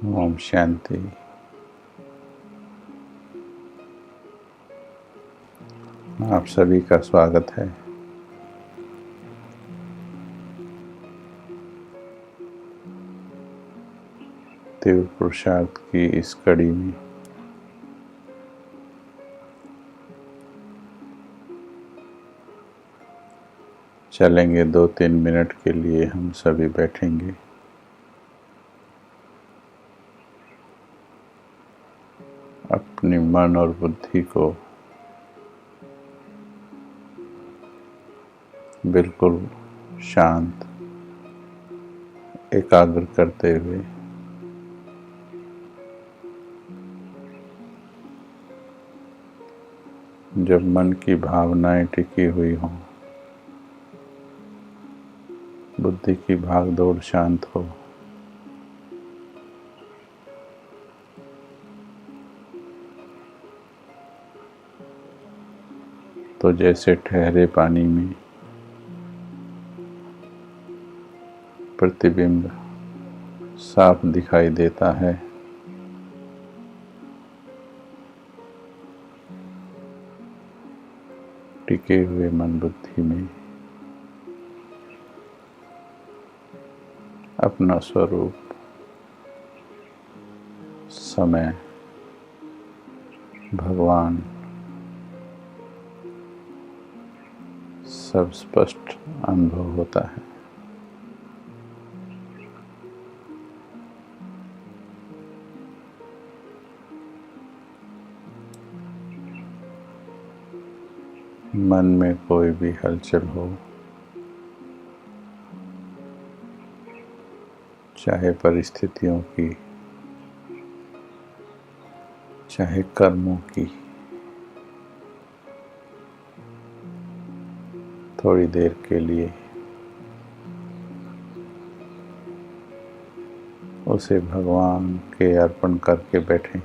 ओम शांति। आप सभी का स्वागत है। तीव्र पुरुषार्थ की इस कड़ी में चलेंगे। 2-3 मिनट के लिए हम सभी बैठेंगे। अपनी मन और बुद्धि को बिल्कुल शांत, एकाग्र करते हुए जब मन की भावनाएं टिकी हुई हों, बुद्धि की भागदौड़ शांत हो, तो जैसे ठहरे पानी में प्रतिबिंब साफ दिखाई देता है, टिके हुए मन बुद्धि में अपना स्वरूप, समय, भगवान सब स्पष्ट अनुभव होता है। मन में कोई भी हलचल हो, चाहे परिस्थितियों की, चाहे कर्मों की, थोड़ी देर के लिए उसे भगवान के अर्पण करके बैठें।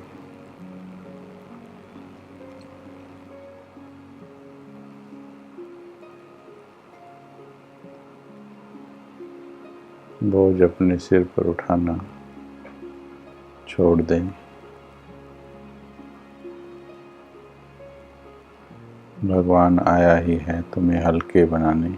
बोझ अपने सिर पर उठाना छोड़ दें। भगवान आया ही है तुम्हें हल्के बनाने।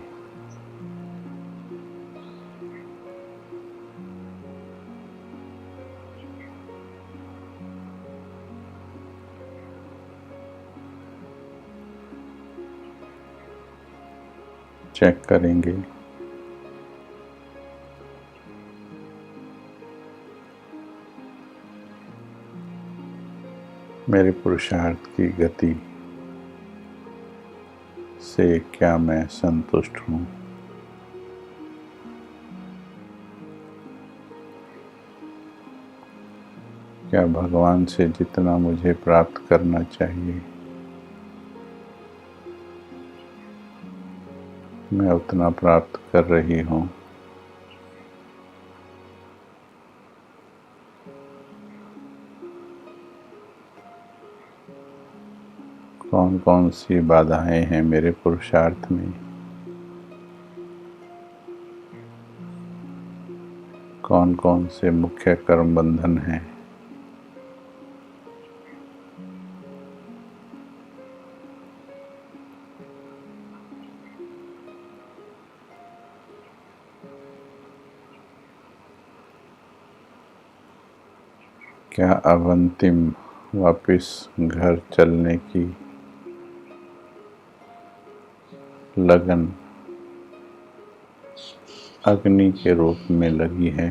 चेक करेंगे मेरे पुरुषार्थ की गति से क्या मैं संतुष्ट हूँ। क्या भगवान से जितना मुझे प्राप्त करना चाहिए मैं उतना प्राप्त कर रही हूँ। कौन कौन सी बाधाएं हैं मेरे पुरुषार्थ में, कौन कौन से मुख्य कर्म बंधन हैं। क्या अब अंतिम वापिस घर चलने की लगन अग्नि के रूप में लगी है।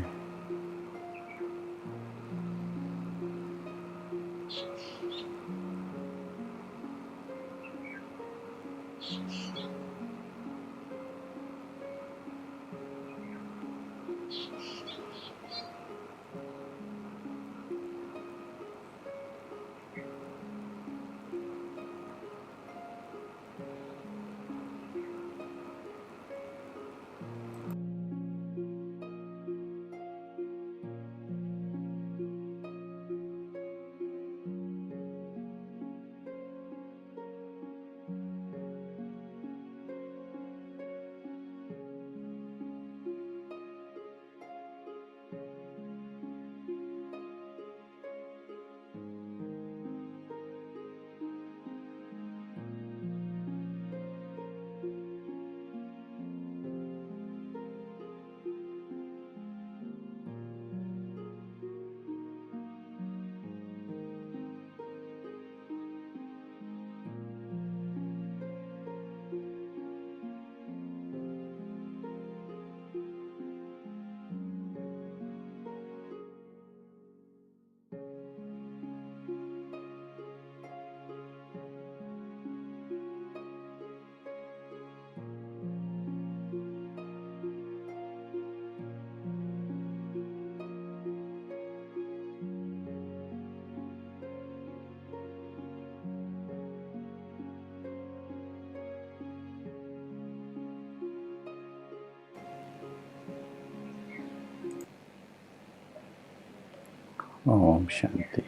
ओम शांति।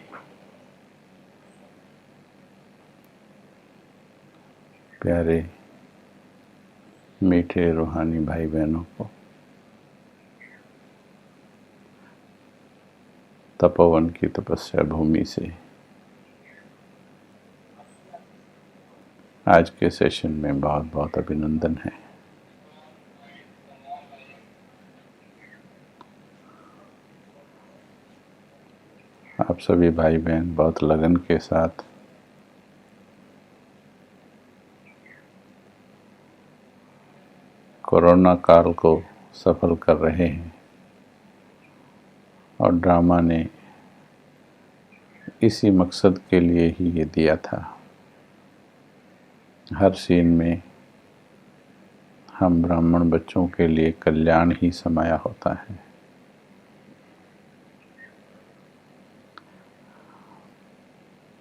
प्यारे मीठे रूहानी भाई बहनों को तपोवन की तपस्या भूमि से आज के सेशन में बहुत बहुत अभिनंदन है। आप सभी भाई बहन बहुत लगन के साथ कोरोना काल को सफल कर रहे हैं और ड्रामा ने इसी मकसद के लिए ही ये दिया था। हर सीन में हम ब्राह्मण बच्चों के लिए कल्याण ही समाया होता है।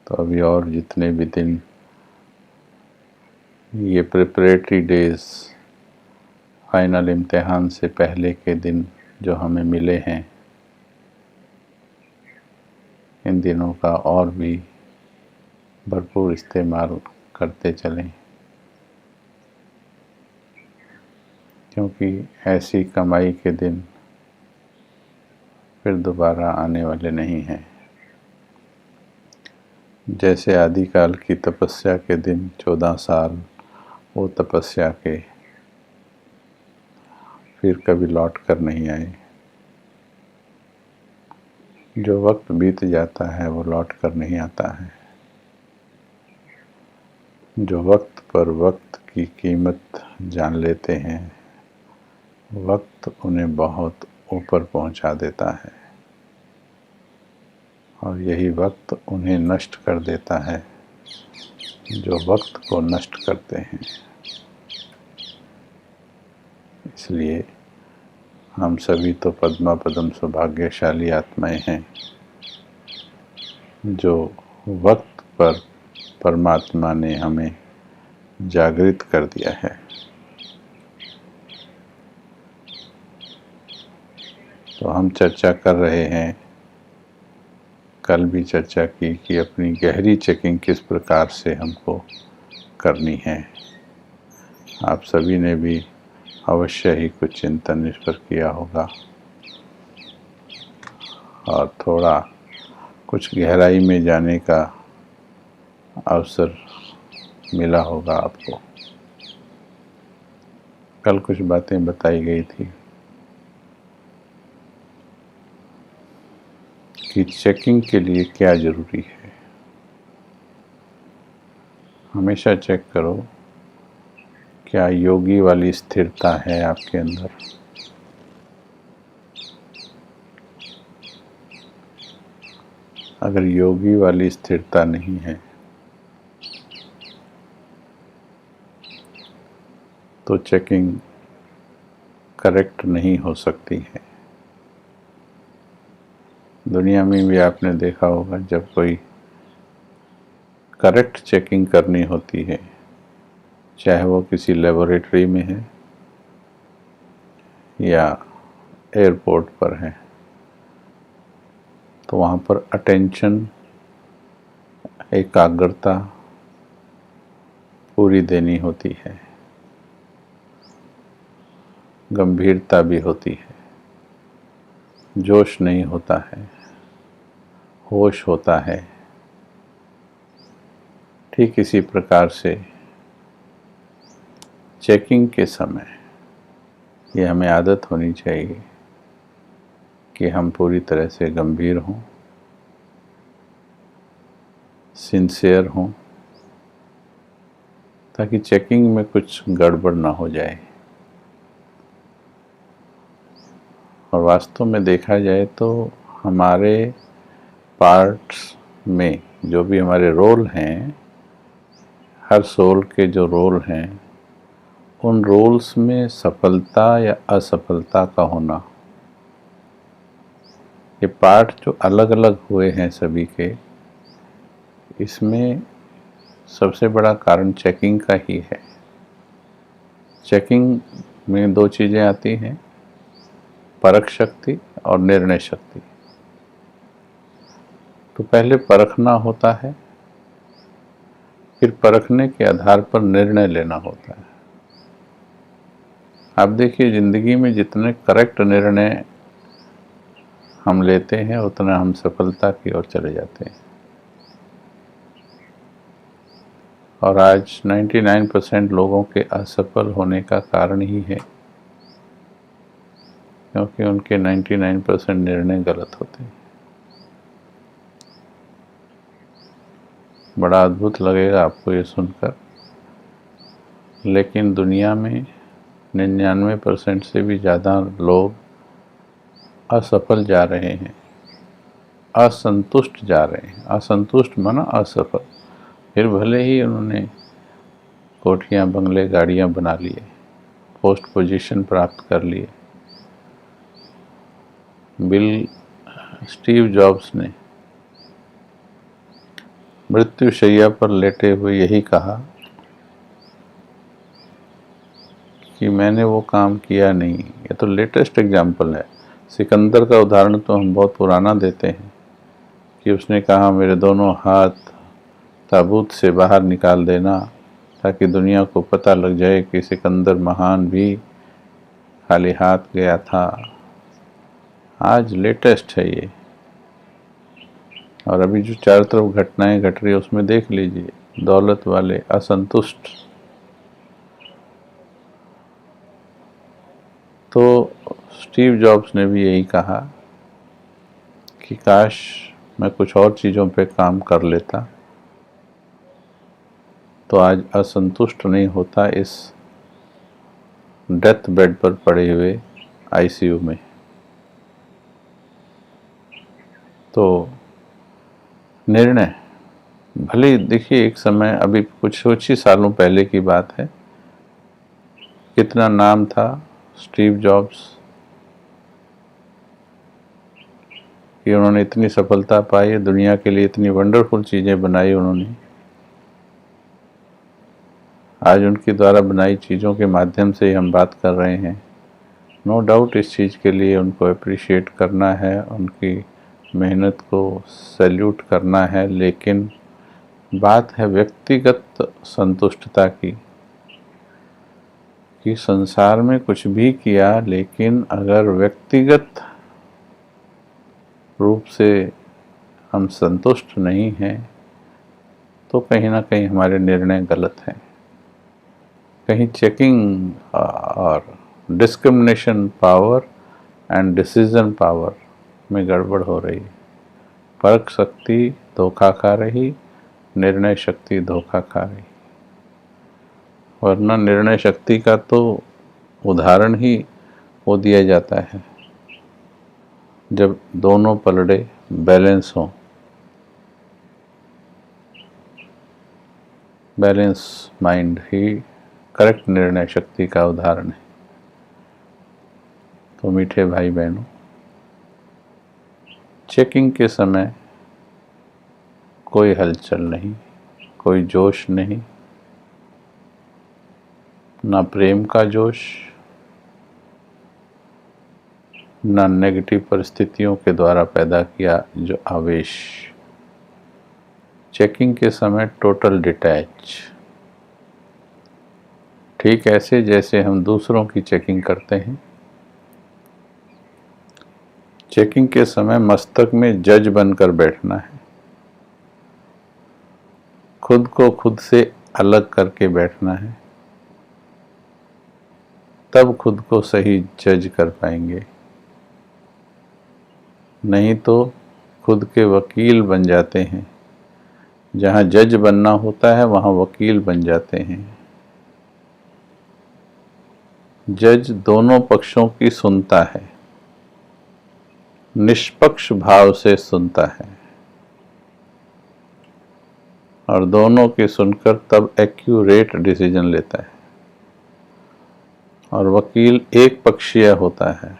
तो अभी और जितने भी दिन ये प्रिपरेटरी डेज, फाइनल इम्तिहान से पहले के दिन जो हमें मिले हैं, इन दिनों का और भी भरपूर इस्तेमाल करते चलें, क्योंकि ऐसी कमाई के दिन फिर दोबारा आने वाले नहीं हैं। जैसे आदिकाल की तपस्या के दिन 14 साल वो तपस्या के फिर कभी लौट कर नहीं आए। जो वक्त बीत जाता है वो लौट कर नहीं आता है। जो वक्त पर वक्त की कीमत जान लेते हैं, वक्त उन्हें बहुत ऊपर पहुंचा देता है और यही वक्त उन्हें नष्ट कर देता है जो वक्त को नष्ट करते हैं। इसलिए हम सभी तो पद्मा पदम सौभाग्यशाली आत्माएं हैं जो वक्त पर परमात्मा ने हमें जागृत कर दिया है। तो हम चर्चा कर रहे हैं, कल भी चर्चा की कि अपनी गहरी चेकिंग किस प्रकार से हमको करनी है। आप सभी ने भी अवश्य ही कुछ चिंतन इस पर किया होगा और थोड़ा कुछ गहराई में जाने का अवसर मिला होगा आपको। कल कुछ बातें बताई गई थी कि चेकिंग के लिए क्या ज़रूरी है। हमेशा चेक करो, क्या योगी वाली स्थिरता है आपके अंदर। अगर योगी वाली स्थिरता नहीं है तो चेकिंग करेक्ट नहीं हो सकती है। दुनिया में भी आपने देखा होगा, जब कोई करेक्ट चेकिंग करनी होती है, चाहे वो किसी लेबोरेटरी में है या एयरपोर्ट पर है, तो वहाँ पर अटेंशन, एकाग्रता पूरी देनी होती है, गंभीरता भी होती है, जोश नहीं होता है, होश होता है। ठीक इसी प्रकार से चेकिंग के समय ये हमें आदत होनी चाहिए कि हम पूरी तरह से गंभीर हों, सिंसियर हों, ताकि चेकिंग में कुछ गड़बड़ ना हो जाए। और वास्तव में देखा जाए तो हमारे पार्ट्स में जो भी हमारे रोल हैं, हर सोल के जो रोल हैं, उन रोल्स में सफलता या असफलता का होना, ये पार्ट जो अलग अलग हुए हैं सभी के, इसमें सबसे बड़ा कारण चेकिंग का ही है। चेकिंग में दो चीज़ें आती हैं, परख शक्ति और निर्णय शक्ति। तो पहले परखना होता है, फिर परखने के आधार पर निर्णय लेना होता है। आप देखिए, जिंदगी में जितने करेक्ट निर्णय हम लेते हैं उतना हम सफलता की ओर चले जाते हैं। और आज 99% लोगों के असफल होने का कारण ही है क्योंकि उनके 99% निर्णय गलत होते हैं। बड़ा अद्भुत लगेगा आपको ये सुनकर, लेकिन दुनिया में 99% से भी ज़्यादा लोग असफल जा रहे हैं, असंतुष्ट जा रहे हैं। असंतुष्ट माना असफल। फिर भले ही उन्होंने कोठियाँ, बंगले, गाड़ियाँ बना लिए, पोस्ट पोजीशन प्राप्त कर लिए। स्टीव जॉब्स ने मृत्युशैया पर लेटे हुए यही कहा कि मैंने वो काम किया नहीं। ये तो लेटेस्ट एग्जाम्पल है। सिकंदर का उदाहरण तो हम बहुत पुराना देते हैं कि उसने कहा मेरे दोनों हाथ ताबूत से बाहर निकाल देना ताकि दुनिया को पता लग जाए कि सिकंदर महान भी खाली हाथ गया था। आज लेटेस्ट है ये। और अभी जो चारों तरफ घटनाएं घट रही है उसमें देख लीजिए, दौलत वाले असंतुष्ट। तो स्टीव जॉब्स ने भी यही कहा कि काश मैं कुछ और चीज़ों पे काम कर लेता तो आज असंतुष्ट नहीं होता इस डेथ बेड पर पड़े हुए आईसीयू में। तो निर्णय भले देखिए, एक समय अभी कुछ ही सालों पहले की बात है, कितना नाम था स्टीव जॉब्स कि उन्होंने इतनी सफलता पाई, दुनिया के लिए इतनी वंडरफुल चीज़ें बनाई उन्होंने। आज उनके द्वारा बनाई चीज़ों के माध्यम से ही हम बात कर रहे हैं। नो डाउट इस चीज़ के लिए उनको अप्रिशिएट करना है, उनकी मेहनत को सैल्यूट करना है। लेकिन बात है व्यक्तिगत संतुष्टता की, कि संसार में कुछ भी किया लेकिन अगर व्यक्तिगत रूप से हम संतुष्ट नहीं हैं तो कहीं ना कहीं हमारे निर्णय गलत हैं। कहीं चेकिंग और discrimination power and decision power में गड़बड़ हो रही है। परख शक्ति धोखा खा रही, निर्णय शक्ति धोखा खा रही। वरना निर्णय शक्ति का तो उदाहरण ही वो दिया जाता है जब दोनों पलड़े बैलेंस हों। बैलेंस माइंड ही करेक्ट निर्णय शक्ति का उदाहरण है। तो मीठे भाई बहनों, चेकिंग के समय कोई हलचल नहीं, कोई जोश नहीं, ना प्रेम का जोश, ना नेगेटिव परिस्थितियों के द्वारा पैदा किया जो आवेश। चेकिंग के समय टोटल डिटैच, ठीक ऐसे जैसे हम दूसरों की चेकिंग करते हैं। चेकिंग के समय मस्तक में जज बनकर बैठना है, खुद को खुद से अलग करके बैठना है, तब खुद को सही जज कर पाएंगे। नहीं तो खुद के वकील बन जाते हैं। जहाँ जज बनना होता है वहाँ वकील बन जाते हैं। जज दोनों पक्षों की सुनता है, निष्पक्ष भाव से सुनता है और दोनों की सुनकर तब एक्यूरेट डिसीजन लेता है। और वकील एक पक्षीय होता है,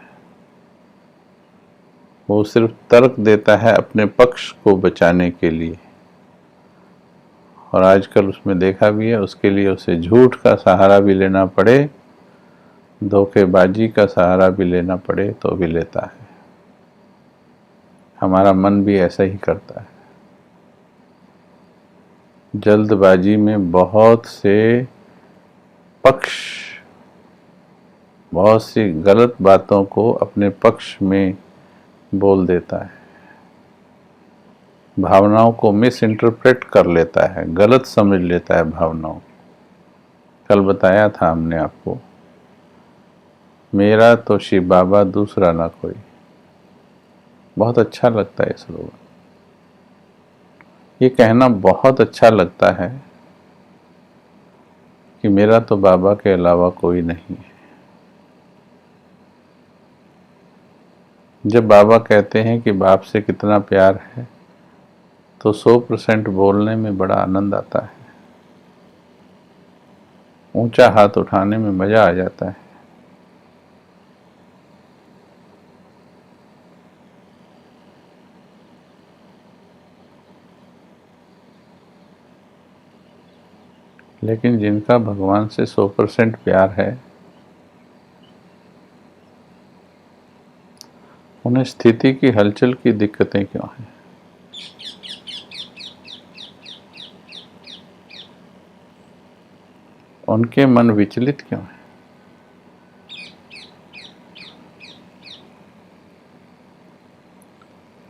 वो सिर्फ तर्क देता है अपने पक्ष को बचाने के लिए। और आजकल उसमें देखा भी है, उसके लिए उसे झूठ का सहारा भी लेना पड़े, धोखेबाजी का सहारा भी लेना पड़े तो भी लेता है। हमारा मन भी ऐसा ही करता है। जल्दबाजी में बहुत से पक्ष, बहुत सी गलत बातों को अपने पक्ष में बोल देता है, भावनाओं को मिस इंटरप्रेट कर लेता है, गलत समझ लेता है भावनाओं। कल बताया था हमने आपको, मेरा तो शिव बाबा दूसरा ना कोई। बहुत अच्छा लगता है स्लोगन, ये कहना बहुत अच्छा लगता है कि मेरा तो बाबा के अलावा कोई नहीं है। जब बाबा कहते हैं कि बाप से कितना प्यार है तो 100% बोलने में बड़ा आनंद आता है, ऊंचा हाथ उठाने में मजा आ जाता है। लेकिन जिनका भगवान से 100% प्यार है, उन्हें स्थिति की हलचल की दिक्कतें क्यों हैं? उनके मन विचलित क्यों है?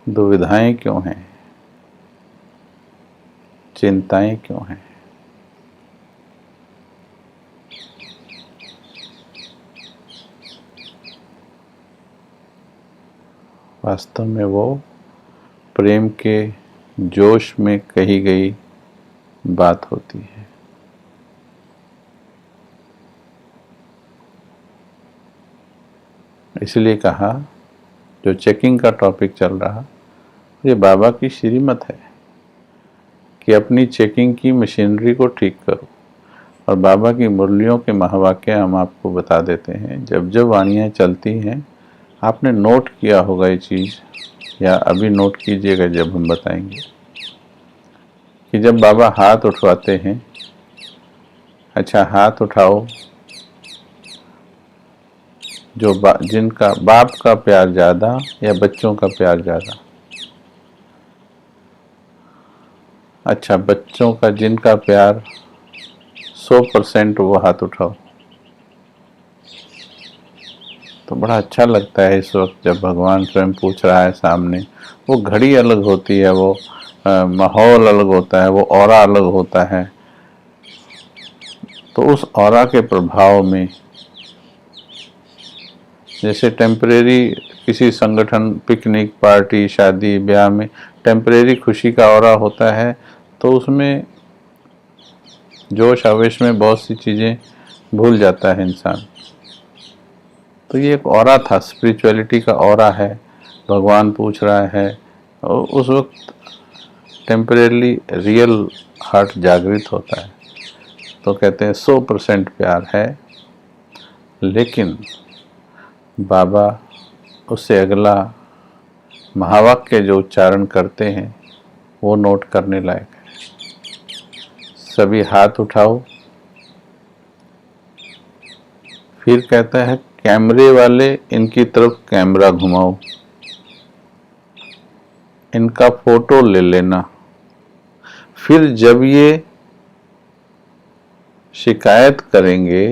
दुविधाएं क्यों हैं? चिंताएं क्यों हैं? वास्तव में वो प्रेम के जोश में कही गई बात होती है। इसलिए कहा, जो चेकिंग का टॉपिक चल रहा, ये बाबा की श्रीमत है कि अपनी चेकिंग की मशीनरी को ठीक करो। और बाबा की मुरलियों के महावाक्य हम आपको बता देते हैं। जब जब वाणियाँ चलती हैं, आपने नोट किया होगा ये चीज़, या अभी नोट कीजिएगा जब हम बताएंगे, कि जब बाबा हाथ उठवाते हैं, अच्छा हाथ उठाओ, जो जिनका बाप का प्यार ज़्यादा या बच्चों का प्यार ज़्यादा? अच्छा, बच्चों का जिनका प्यार 100%, वो हाथ उठाओ। तो बड़ा अच्छा लगता है इस वक्त जब भगवान स्वयं पूछ रहा है सामने। वो घड़ी अलग होती है, वो माहौल अलग होता है, वो ऑरा अलग होता है। तो उस ऑरा के प्रभाव में, जैसे टेम्परेरी किसी संगठन, पिकनिक, पार्टी, शादी, ब्याह में टेम्परेरी खुशी का ऑरा होता है, तो उसमें जोश आवेश में बहुत सी चीज़ें भूल जाता है इंसान। तो ये एक ऑरा था, स्पिरिचुअलिटी का ऑरा है। भगवान पूछ रहा है, और उस वक्त टेम्परेली रियल हार्ट जागृत होता है। तो कहते हैं 100% प्यार है, लेकिन बाबा उससे अगला महावाक्य जो उच्चारण करते हैं वो नोट करने लायक है। सभी हाथ उठाओ। फिर कहता है, कैमरे वाले इनकी तरफ कैमरा घुमाओ, इनका फोटो ले लेना। फिर जब ये शिकायत करेंगे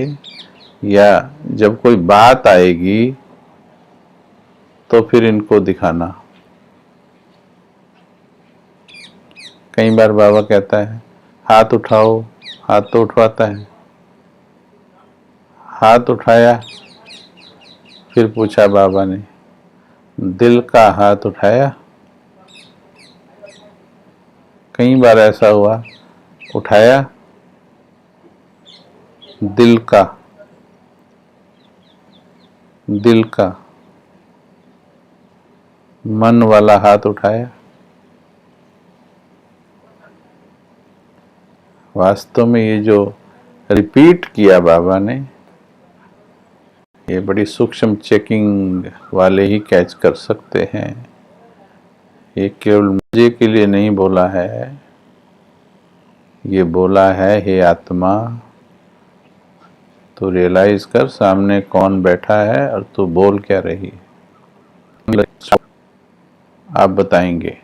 या जब कोई बात आएगी तो फिर इनको दिखाना। कई बार बाबा कहता है, हाथ उठाओ, हाथ तो उठवाता है। हाथ उठाया, फिर पूछा बाबा ने, दिल का हाथ उठाया? कई बार ऐसा हुआ, उठाया दिल का, दिल का मन वाला हाथ उठाया? वास्तव में ये जो रिपीट किया बाबा ने, ये बड़ी सूक्ष्म चेकिंग वाले ही कैच कर सकते हैं। ये केवल मजे के लिए नहीं बोला है, ये बोला है, हे आत्मा, तो रियलाइज कर सामने कौन बैठा है और तू बोल क्या रही है। आप बताएंगे,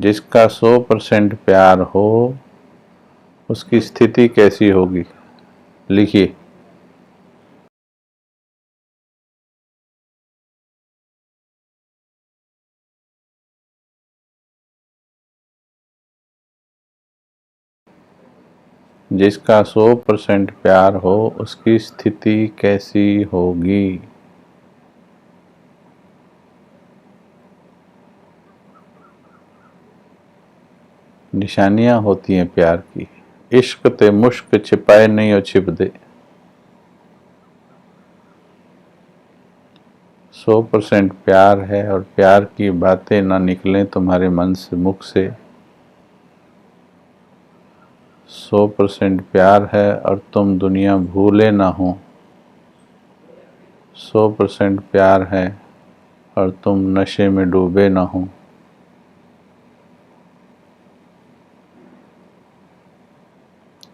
जिसका 100% प्यार हो उसकी स्थिति कैसी होगी? लिखिए। जिसका 100% प्यार हो उसकी स्थिति कैसी होगी? निशानियां होती हैं प्यार की। इश्क ते मुश्क छिपाए नहीं और छिप दे। 100% प्यार है और प्यार की बातें ना निकलें तुम्हारे मन से, मुख से। 100% प्यार है और तुम दुनिया भूले ना हो। 100% प्यार है और तुम नशे में डूबे ना हो।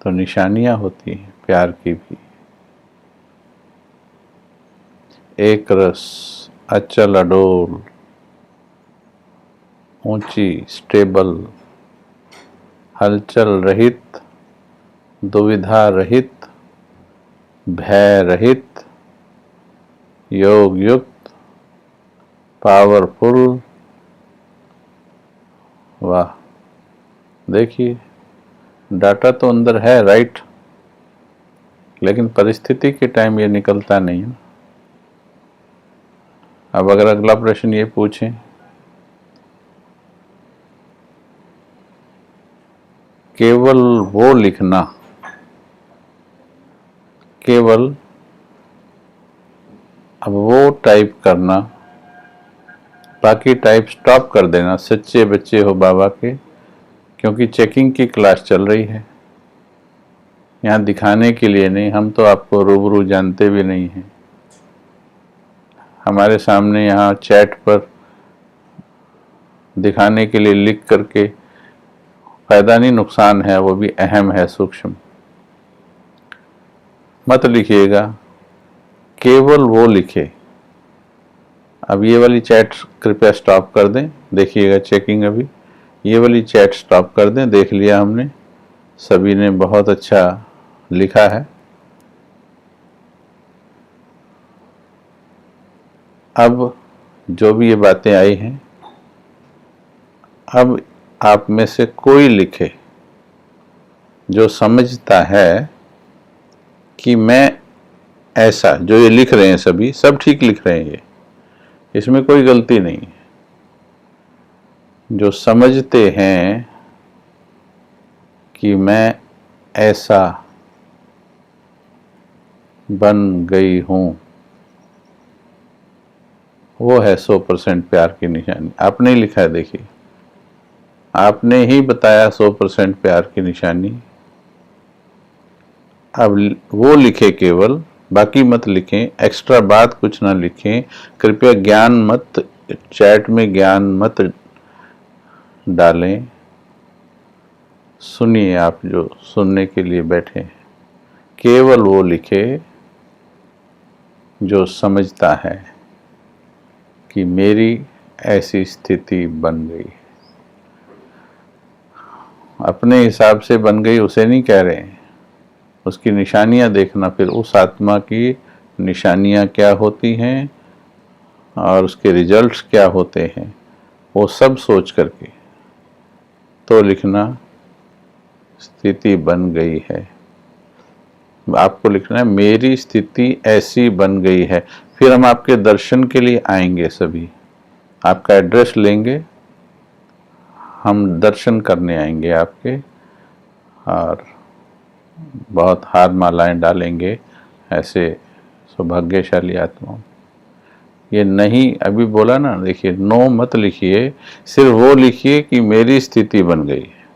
तो निशानियां होती हैं प्यार की भी। एक रस, अचल अडोल, ऊंची, स्टेबल, हलचल रहित, दुविधा रहित, भय रहित, योग युक्त, पावरफुल। वाह, देखिए डाटा तो अंदर है, राइट, लेकिन परिस्थिति के टाइम ये निकलता नहीं है। अब अगर अगला प्रश्न ये पूछें, केवल वो लिखना, केवल अब वो टाइप करना, बाकी टाइप स्टॉप कर देना। सच्चे बच्चे हो बाबा के, क्योंकि चेकिंग की क्लास चल रही है। यहाँ दिखाने के लिए नहीं, हम तो आपको रूबरू जानते भी नहीं हैं। हमारे सामने यहाँ चैट पर दिखाने के लिए लिख करके फायदा नहीं, नुकसान है, वो भी अहम है, सूक्ष्म। मत लिखिएगा, केवल वो लिखे। अब ये वाली चैट कृपया स्टॉप कर दें, देखिएगा चेकिंग अभी। ये वाली चैट स्टॉप कर दें, देख लिया हमने, सभी ने बहुत अच्छा लिखा है। अब जो भी ये बातें आई हैं, अब आप में से कोई लिखे जो समझता है कि मैं ऐसा, जो ये लिख रहे हैं सभी, सब ठीक लिख रहे हैं, ये इसमें कोई गलती नहीं है। जो समझते हैं कि मैं ऐसा बन गई हूं, वो है 100% प्यार की निशानी। आपने ही लिखा है, देखिए, आपने ही बताया 100% प्यार की निशानी। अब वो लिखे केवल, बाकी मत लिखें, एक्स्ट्रा बात कुछ ना लिखें। कृपया ज्ञान मत, चैट में ज्ञान मत डालें। सुनिए, आप जो सुनने के लिए बैठे हैं, केवल वो लिखे जो समझता है कि मेरी ऐसी स्थिति बन गई। अपने हिसाब से बन गई उसे नहीं कह रहे हैं, उसकी निशानियां देखना, फिर उस आत्मा की निशानियां क्या होती हैं और उसके रिजल्ट्स क्या होते हैं, वो सब सोच करके तो लिखना, स्थिति बन गई है। आपको लिखना है मेरी स्थिति ऐसी बन गई है। फिर हम आपके दर्शन के लिए आएंगे, सभी आपका एड्रेस लेंगे, हम दर्शन करने आएंगे आपके, और बहुत हार मालाएं डालेंगे ऐसे सौभाग्यशाली आत्माओं। ये नहीं, अभी बोला ना, देखिए, नो मत लिखिए, सिर्फ वो लिखिए कि मेरी स्थिति बन गई है,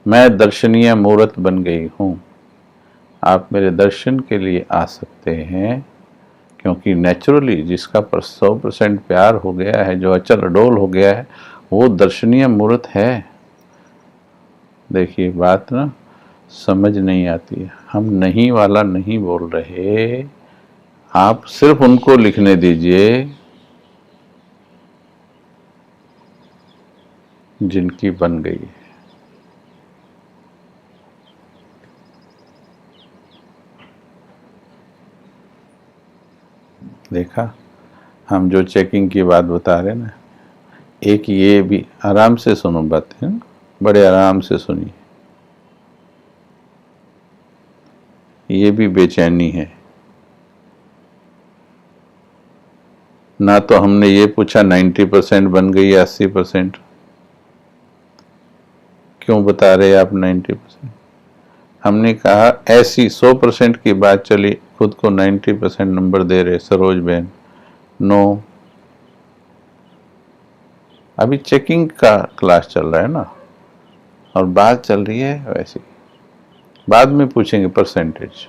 मैं दर्शनीय मूर्त बन गई हूँ। आप मेरे दर्शन के लिए आ सकते हैं, क्योंकि नेचुरली जिसका 100% प्यार हो गया है, जो अचल अडोल हो गया है, वो दर्शनीय मूर्त है। देखिए, बात ना समझ नहीं आती है। हम नहीं वाला नहीं बोल रहे, आप सिर्फ उनको लिखने दीजिए जिनकी बन गई है। देखा, हम जो चेकिंग की बात बता रहे ना, एक ये भी, आराम से सुनो बातें, बड़े आराम से सुनिए। ये भी बेचैनी है। ना तो हमने ये पूछा 90% बन गई या 80%, क्यों बता रहे आप 90%? हमने कहा ऐसी 100% की बात चली, खुद को 90% नंबर दे रहे सरोज बहन। नो, अभी चेकिंग का क्लास चल रहा है ना, और बात चल रही है वैसी। बाद में पूछेंगे परसेंटेज।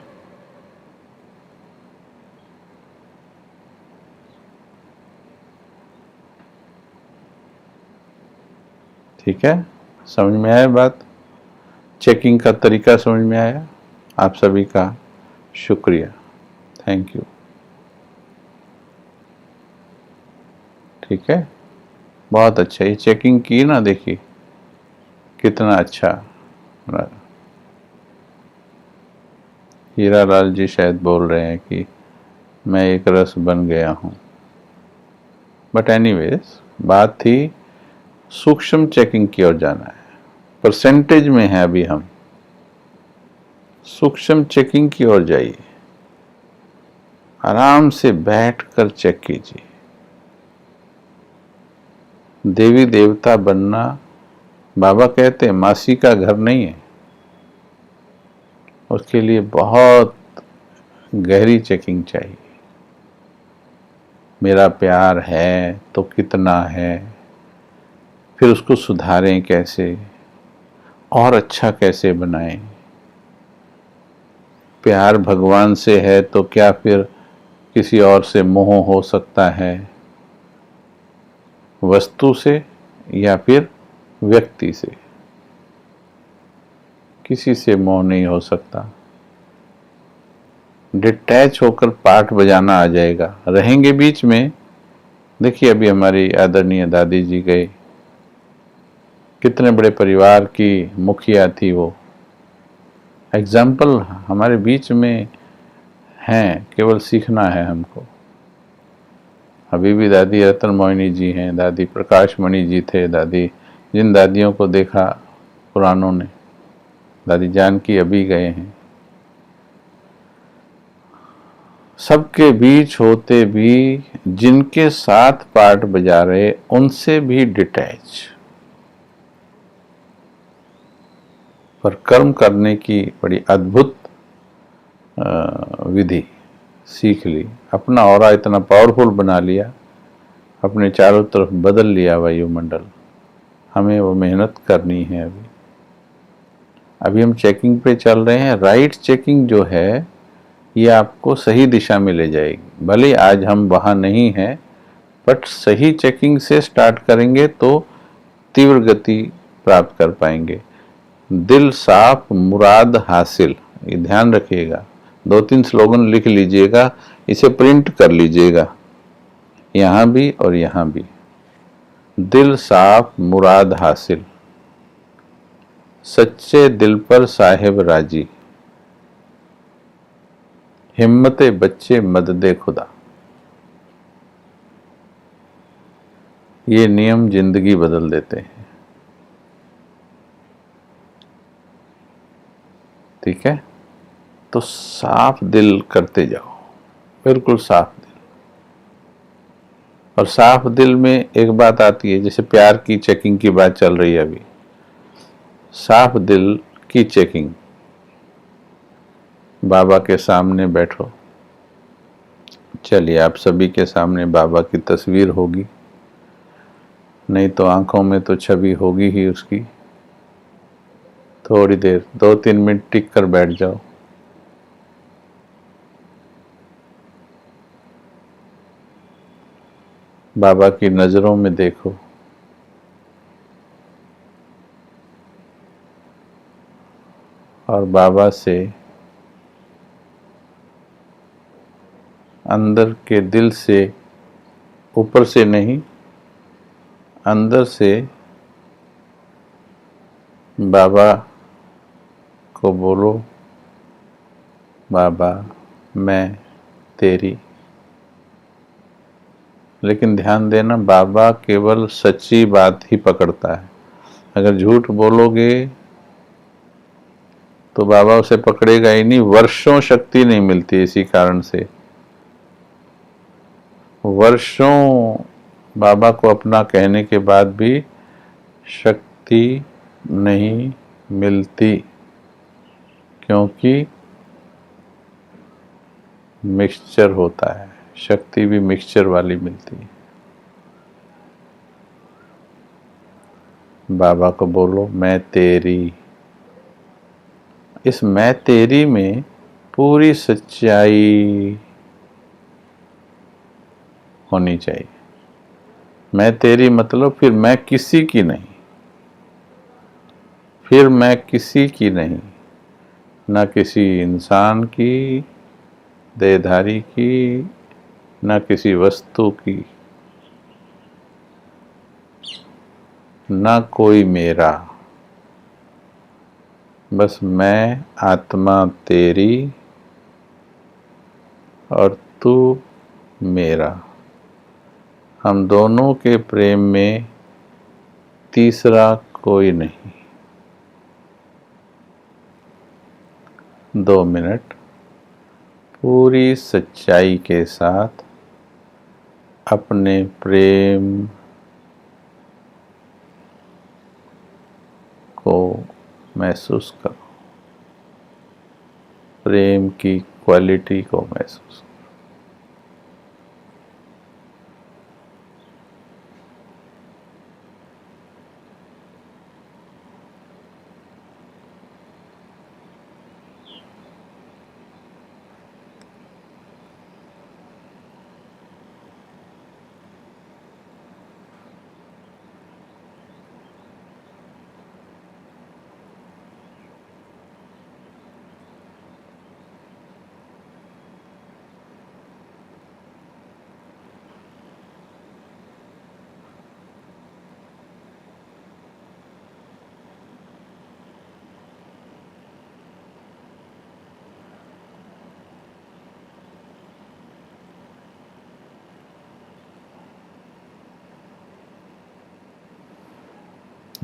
ठीक है, समझ में आया बात? चेकिंग का तरीका समझ में आया? आप सभी का शुक्रिया, थैंक यू। ठीक है, बहुत अच्छा। ये चेकिंग की ना, देखिए कितना अच्छा। हीरा लाल जी शायद बोल रहे हैं कि मैं एक रस बन गया हूं, बट एनीवेज बात थी सूक्ष्म चेकिंग की ओर जाना है। परसेंटेज में है अभी हम, सूक्ष्म चेकिंग की ओर जाइए। आराम से बैठकर चेक कीजिए। देवी देवता बनना, बाबा कहते हैं, मासी का घर नहीं है। उसके लिए बहुत गहरी चेकिंग चाहिए। मेरा प्यार है तो कितना है, फिर उसको सुधारें कैसे, और अच्छा कैसे बनाएं। प्यार भगवान से है तो क्या फिर किसी और से मोह हो सकता है? वस्तु से या फिर व्यक्ति से? किसी से मोह नहीं हो सकता। डिटैच होकर पाठ बजाना आ जाएगा। रहेंगे बीच में। देखिए अभी हमारी आदरणीय दादी जी गए, कितने बड़े परिवार की मुखिया थी वो। एग्जाम्पल हमारे बीच में हैं, केवल सीखना है हमको। अभी भी दादी रतन मोहिनी जी हैं, दादी प्रकाश मणि जी थे, दादी, जिन दादियों को देखा पुरानों ने, दादी जानकी अभी गए हैं। सबके बीच होते भी जिनके साथ पार्ट बजा रहे, उनसे भी डिटैच। पर कर्म करने की बड़ी अद्भुत विधि सीख ली। अपना ऑरा इतना पावरफुल बना लिया, अपने चारों तरफ बदल लिया वायुमंडल। हमें वो मेहनत करनी है। अभी हम चेकिंग पे चल रहे हैं। राइट चेकिंग जो है ये आपको सही दिशा में ले जाएगी। भले आज हम वहाँ नहीं हैं, बट सही चेकिंग से स्टार्ट करेंगे तो तीव्र गति प्राप्त कर पाएंगे। दिल साफ मुराद हासिल, ये ध्यान रखिएगा। 2-3 स्लोगन लिख लीजिएगा, इसे प्रिंट कर लीजिएगा, यहाँ भी और यहाँ भी। दिल साफ मुराद हासिल, सच्चे दिल पर साहिब राजी, हिम्मते बच्चे मददे खुदा। ये नियम जिंदगी बदल देते हैं। ठीक है, तो साफ दिल करते जाओ, बिल्कुल साफ दिल। और साफ दिल में एक बात आती है, जैसे प्यार की चेकिंग की बात चल रही है अभी, साफ दिल की चेकिंग। बाबा के सामने बैठो। चलिए, आप सभी के सामने बाबा की तस्वीर होगी, नहीं तो आंखों में तो छवि होगी ही उसकी। थोड़ी देर 2-3 मिनट टिक कर बैठ जाओ। बाबा की नजरों में देखो। और बाबा से अंदर के दिल से, ऊपर से नहीं, अंदर से बाबा को बोलो, बाबा मैं तेरी। लेकिन ध्यान देना, बाबा केवल सच्ची बात ही पकड़ता है। अगर झूठ बोलोगे तो बाबा उसे पकड़ेगा ही नहीं। वर्षों शक्ति नहीं मिलती इसी कारण से। वर्षों बाबा को अपना कहने के बाद भी शक्ति नहीं मिलती, क्योंकि मिक्सचर होता है। शक्ति भी मिक्सचर वाली मिलती है। बाबा को बोलो मैं तेरी। इस मैं तेरी में पूरी सच्चाई होनी चाहिए। मैं तेरी मतलब फिर मैं किसी की नहीं, फिर मैं किसी की नहीं, न किसी इंसान की, देहधारी की, न किसी वस्तु की, न कोई मेरा। बस मैं आत्मा तेरी और तू मेरा। हम दोनों के प्रेम में तीसरा कोई नहीं। 2 मिनट पूरी सच्चाई के साथ अपने प्रेम को महसूस करो, प्रेम की क्वालिटी को महसूस करो।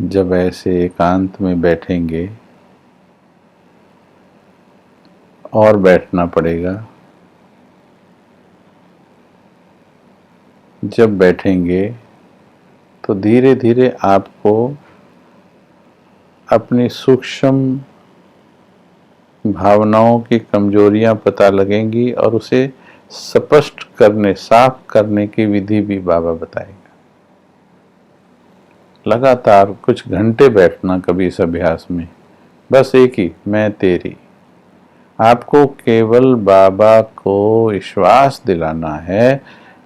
जब ऐसे एकांत में बैठेंगे, और बैठना पड़ेगा, जब बैठेंगे तो धीरे धीरे आपको अपनी सूक्ष्म भावनाओं की कमजोरियां पता लगेंगी और उसे स्पष्ट करने, साफ करने की विधि भी बाबा बताएगा। लगातार कुछ घंटे बैठना कभी इस अभ्यास में, बस एक ही मैं तेरी। आपको केवल बाबा को विश्वास दिलाना है,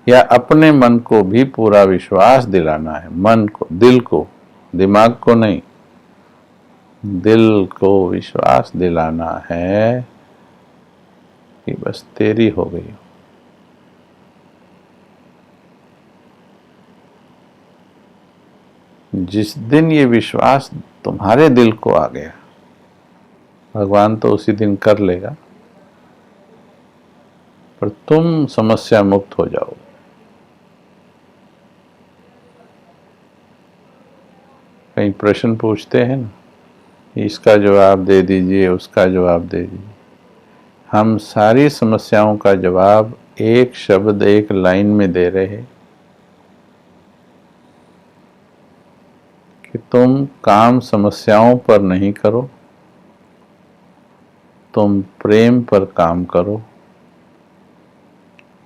या अपने मन को भी पूरा विश्वास दिलाना है। मन को, दिल को, दिमाग को नहीं, दिल को विश्वास दिलाना है कि बस तेरी हो गई। जिस दिन ये विश्वास तुम्हारे दिल को आ गया, भगवान तो उसी दिन कर लेगा, पर तुम समस्या मुक्त हो जाओ। कई प्रश्न पूछते हैं ना, इसका जवाब दे दीजिए, उसका जवाब दे दीजिए। हम सारी समस्याओं का जवाब एक शब्द, एक लाइन में दे रहे हैं कि तुम काम समस्याओं पर नहीं करो, तुम प्रेम पर काम करो।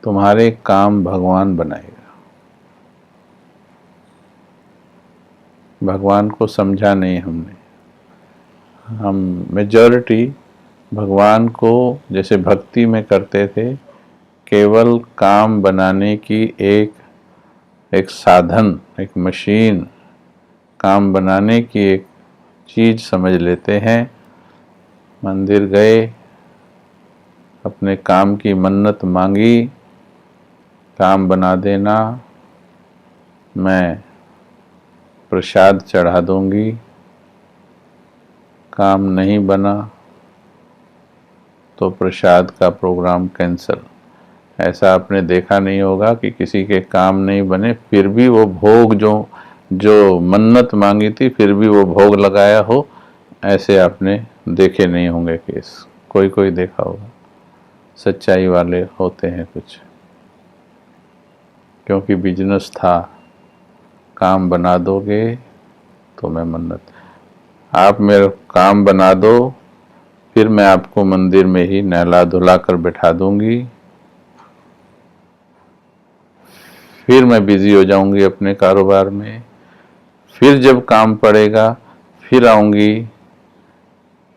तुम्हारे काम भगवान बनाएगा। भगवान को समझा नहीं हमने। हम मेजॉरिटी भगवान को जैसे भक्ति में करते थे, केवल काम बनाने की एक साधन, एक मशीन, काम बनाने की एक चीज समझ लेते हैं। मंदिर गए, अपने काम की मन्नत मांगी, काम बना देना, मैं प्रसाद चढ़ा दूंगी, काम नहीं बना तो प्रसाद का प्रोग्राम कैंसल। ऐसा आपने देखा नहीं होगा कि किसी के काम नहीं बने फिर भी वो भोग जो मन्नत मांगी थी फिर भी वो भोग लगाया हो, ऐसे आपने देखे नहीं होंगे केस। कोई कोई देखा होगा, सच्चाई वाले होते हैं कुछ, क्योंकि बिजनेस था, काम बना दोगे तो मैं मन्नत, आप मेरा काम बना दो फिर मैं आपको मंदिर में ही नहला धुला कर बैठा दूंगी, फिर मैं बिजी हो जाऊंगी अपने कारोबार में, फिर जब काम पड़ेगा फिर आऊंगी,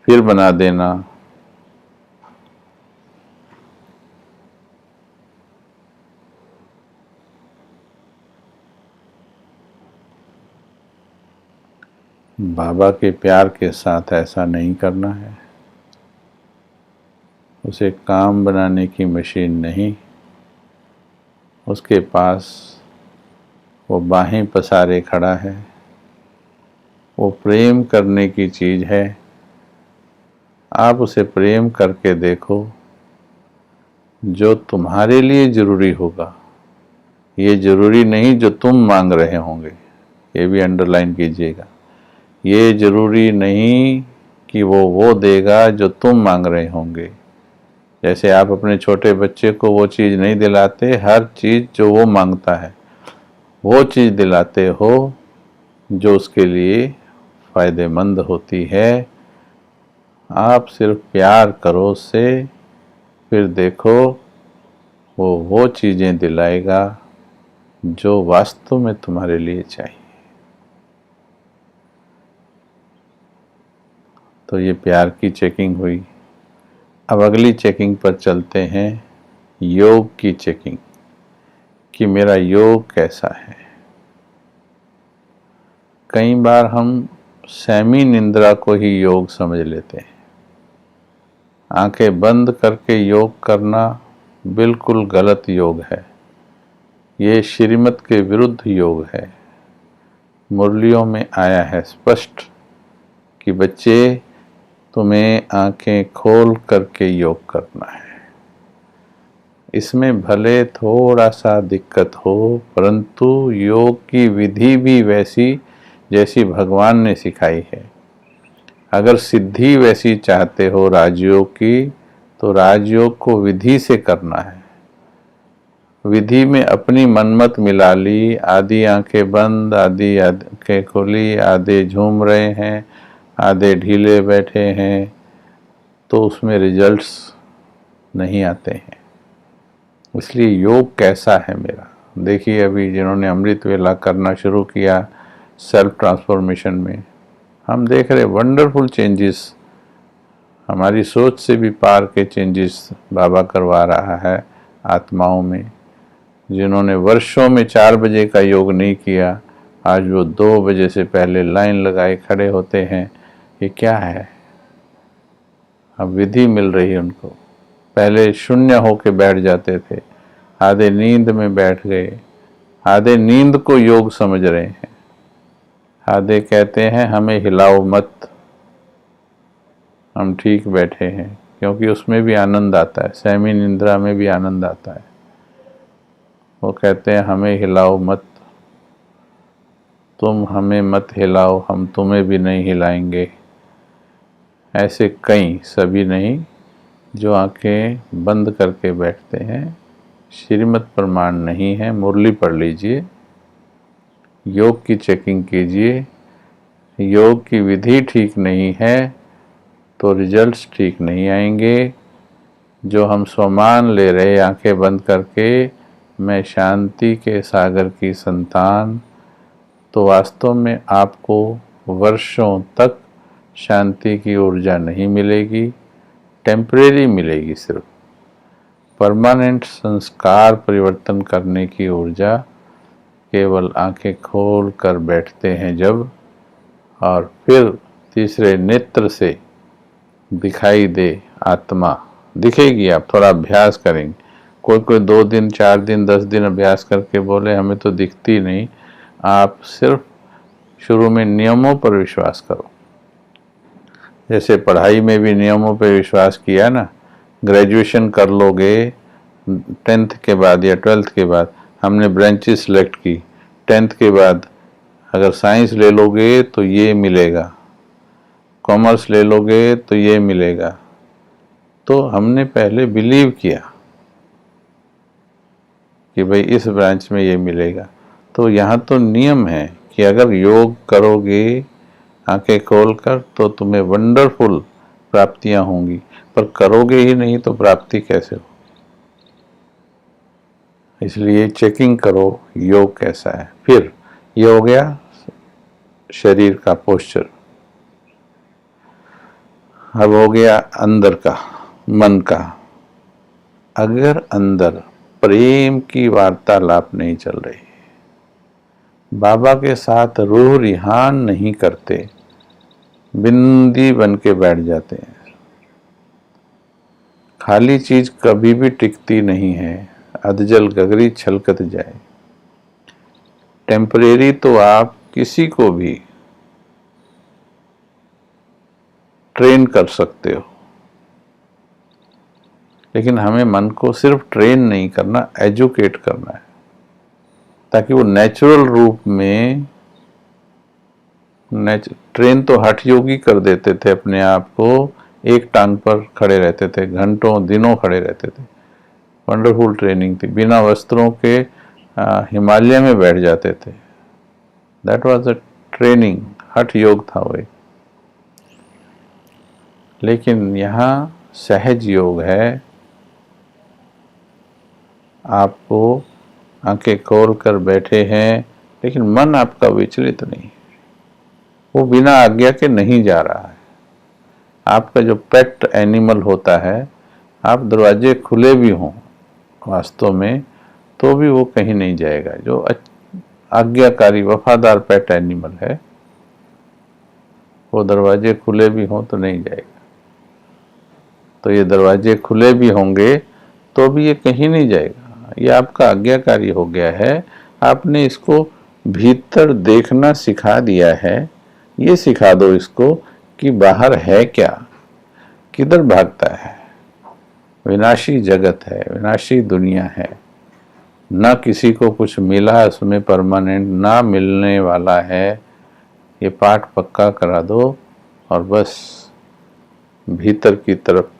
फिर बना देना। बाबा के प्यार के साथ ऐसा नहीं करना है। उसे काम बनाने की मशीन नहीं, उसके पास वो बाहें पसारे खड़ा है, वो प्रेम करने की चीज़ है। आप उसे प्रेम करके देखो, जो तुम्हारे लिए ज़रूरी होगा, ये ज़रूरी नहीं जो तुम मांग रहे होंगे, ये भी अंडरलाइन कीजिएगा। ये ज़रूरी नहीं कि वो देगा जो तुम मांग रहे होंगे। जैसे आप अपने छोटे बच्चे को वो चीज़ नहीं दिलाते, हर चीज़ जो वो मांगता है वो चीज़ दिलाते हो जो उसके लिए फ़ायदेमंद होती है। आप सिर्फ प्यार करो उससे, फिर देखो वो चीज़ें दिलाएगा जो वास्तव में तुम्हारे लिए चाहिए। तो ये प्यार की चेकिंग हुई। अब अगली चेकिंग पर चलते हैं, योग की चेकिंग, कि मेरा योग कैसा है। कई बार हम सेमी निंद्रा को ही योग समझ लेते हैं। आंखें बंद करके योग करना बिल्कुल गलत योग है। ये श्रीमत के विरुद्ध योग है। मुरलियों में आया है स्पष्ट कि बच्चे तुम्हें आंखें खोल करके योग करना है। इसमें भले थोड़ा सा दिक्कत हो, परंतु योग की विधि भी वैसी जैसी भगवान ने सिखाई है। अगर सिद्धि वैसी चाहते हो राजयोग की, तो राजयोग को विधि से करना है। विधि में अपनी मनमत मिला ली, आधी आंखें बंद, आधी आंखें खोली, आधे झूम रहे हैं, आधे ढीले बैठे हैं, तो उसमें रिजल्ट्स नहीं आते हैं। इसलिए योग कैसा है मेरा, देखिए अभी जिन्होंने अमृत वेला करना शुरू किया सेल्फ ट्रांसफॉर्मेशन में, हम देख रहे वंडरफुल चेंजेस, हमारी सोच से भी पार के चेंजेस बाबा करवा रहा है आत्माओं में। जिन्होंने वर्षों में 4 बजे का योग नहीं किया, आज वो 2 बजे से पहले लाइन लगाए खड़े होते हैं। ये क्या है? अब विधि मिल रही है उनको। पहले शून्य होके बैठ जाते थे, आधे नींद में बैठ गए, आधे नींद को योग समझ रहे हैं, आधे कहते हैं हमें हिलाओ मत, हम ठीक बैठे हैं, क्योंकि उसमें भी आनंद आता है, सेमी निंद्रा में भी आनंद आता है। वो कहते हैं हमें हिलाओ मत, तुम हमें मत हिलाओ, हम तुम्हें भी नहीं हिलाएंगे। ऐसे कई, सभी नहीं, जो आंखें बंद करके बैठते हैं। श्रीमत प्रमाण नहीं है, मुरली पढ़ लीजिए, योग की चेकिंग कीजिए। योग की विधि ठीक नहीं है तो रिजल्ट्स ठीक नहीं आएंगे। जो हम स्वमान ले रहे आंखें बंद करके, मैं शांति के सागर की संतान, तो वास्तव में आपको वर्षों तक शांति की ऊर्जा नहीं मिलेगी, टेम्परेरी मिलेगी। सिर्फ परमानेंट संस्कार परिवर्तन करने की ऊर्जा केवल आंखें खोल कर बैठते हैं जब, और फिर तीसरे नेत्र से दिखाई दे आत्मा, दिखेगी। आप थोड़ा अभ्यास करेंगे, कोई 2 दिन 4 दिन 10 दिन अभ्यास करके बोले हमें तो दिखती नहीं। आप सिर्फ शुरू में नियमों पर विश्वास करो, जैसे पढ़ाई में भी नियमों पे विश्वास किया ना, ग्रेजुएशन कर लोगे 10th के बाद या 12th के बाद, हमने ब्रांचेस सिलेक्ट की, 10th के बाद अगर साइंस ले लोगे तो ये मिलेगा, कॉमर्स ले लोगे तो ये मिलेगा, तो हमने पहले बिलीव किया कि भाई इस ब्रांच में ये मिलेगा। तो यहाँ तो नियम है कि अगर योग करोगे आंखें खोलकर तो तुम्हें वंडरफुल प्राप्तियां होंगी, पर करोगे ही नहीं तो प्राप्ति कैसे हो। इसलिए चेकिंग करो योग कैसा है। फिर ये हो गया शरीर का पोस्चर। अब हो गया अंदर का, मन का। अगर अंदर प्रेम की वार्तालाप नहीं चल रही, बाबा के साथ रूह रिहान नहीं करते, बिंदी बन के बैठ जाते हैं, खाली चीज कभी भी टिकती नहीं है, अधजल गगरी छलकत जाए। टेम्परेरी तो आप किसी को भी ट्रेन कर सकते हो, लेकिन हमें मन को सिर्फ ट्रेन नहीं करना, एजुकेट करना है, ताकि वो नेचुरल रूप में ट्रेन तो हठ योगी कर देते थे अपने आप को, एक टांग पर खड़े रहते थे, घंटों दिनों खड़े रहते थे, वंडरफुल ट्रेनिंग थी, बिना वस्त्रों के हिमालय में बैठ जाते थे। दैट वाज अ ट्रेनिंग, हठ योग था वो। लेकिन यहाँ सहज योग है, आपको आंखें खोल कर बैठे हैं लेकिन मन आपका विचलित नहीं, वो बिना आज्ञा के नहीं जा रहा है। आपका जो पेट एनिमल होता है, आप दरवाजे खुले भी हों वास्तव में तो भी वो कहीं नहीं जाएगा। जो आज्ञाकारी वफादार पेट एनिमल है, वो दरवाजे खुले भी हों तो नहीं जाएगा। तो ये दरवाजे खुले भी होंगे तो भी ये कहीं नहीं जाएगा, ये आपका आज्ञाकारी हो गया है। आपने इसको भीतर देखना सिखा दिया है। ये सिखा दो इसको कि बाहर है क्या, किधर भागता है। विनाशी जगत है, विनाशी दुनिया है, न किसी को कुछ मिला उसमें परमानेंट, ना मिलने वाला है। ये पाठ पक्का करा दो और बस भीतर की तरफ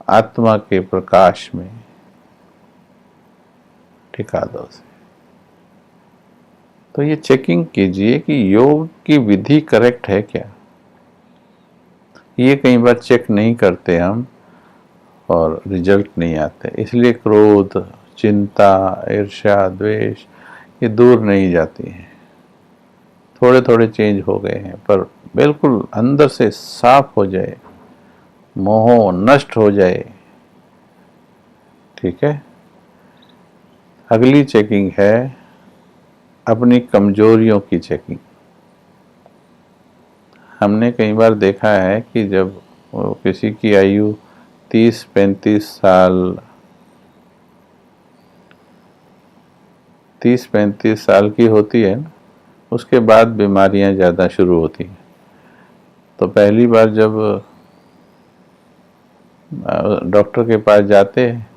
आत्मा के प्रकाश में टिका दो उसे। तो ये चेकिंग कीजिए कि योग की विधि करेक्ट है क्या। ये कई बार चेक नहीं करते हम और रिजल्ट नहीं आते, इसलिए क्रोध, चिंता, ईर्ष्या, द्वेष ये दूर नहीं जाती हैं। थोड़े थोड़े चेंज हो गए हैं, पर बिल्कुल अंदर से साफ हो जाए, मोह नष्ट हो जाए। ठीक है। अगली चेकिंग है अपनी कमजोरियों की चेकिंग। हमने कई बार देखा है कि जब किसी की आयु 30-35 साल की होती है, उसके बाद बीमारियां ज़्यादा शुरू होती हैं। तो पहली बार जब डॉक्टर के पास जाते हैं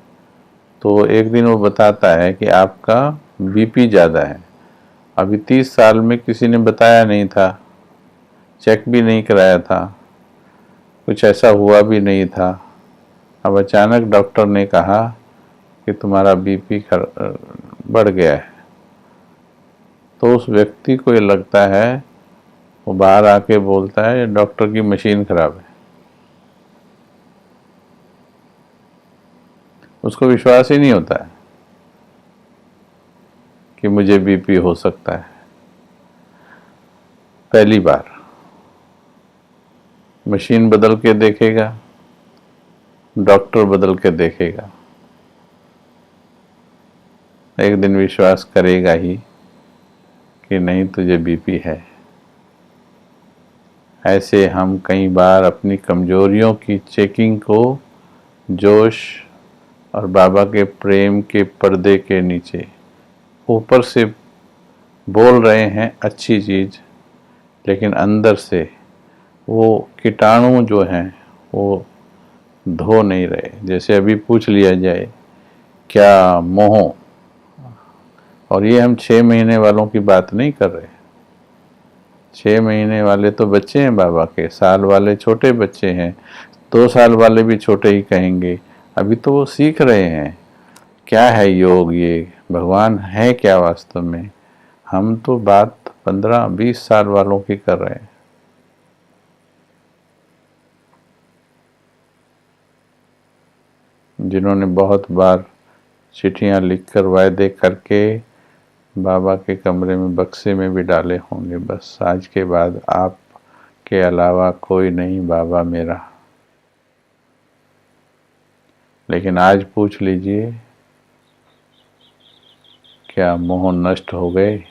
तो एक दिन वो बताता है कि आपका बीपी ज़्यादा है। अभी 30 साल में किसी ने बताया नहीं था, चेक भी नहीं कराया था, कुछ ऐसा हुआ भी नहीं था। अब अचानक डॉक्टर ने कहा कि तुम्हारा बीपी बढ़ गया है, तो उस व्यक्ति को ये लगता है, वो बाहर आके बोलता है डॉक्टर की मशीन खराब है। उसको विश्वास ही नहीं होता है कि मुझे बीपी हो सकता है। पहली बार मशीन बदल के देखेगा, डॉक्टर बदल के देखेगा, एक दिन विश्वास करेगा ही कि नहीं तुझे बीपी है। ऐसे हम कई बार अपनी कमजोरियों की चेकिंग को जोश और बाबा के प्रेम के पर्दे के नीचे ऊपर से बोल रहे हैं अच्छी चीज, लेकिन अंदर से वो कीटाणु जो हैं वो धो नहीं रहे। जैसे अभी पूछ लिया जाए क्या मोह, और ये हम 6 महीने वालों की बात नहीं कर रहे। 6 महीने वाले तो बच्चे हैं बाबा के, साल वाले छोटे बच्चे हैं, 2 साल वाले भी छोटे ही कहेंगे। अभी तो वो सीख रहे हैं क्या है योग, ये भगवान है क्या वास्तव में। हम तो बात 15-20 साल वालों की कर रहे हैं। जिन्होंने बहुत बार चिट्ठियां लिखकर वायदे करके बाबा के कमरे में बक्से में भी डाले होंगे, बस आज के बाद आप के अलावा कोई नहीं बाबा मेरा। लेकिन आज पूछ लीजिए क्या मोह नष्ट हो गए?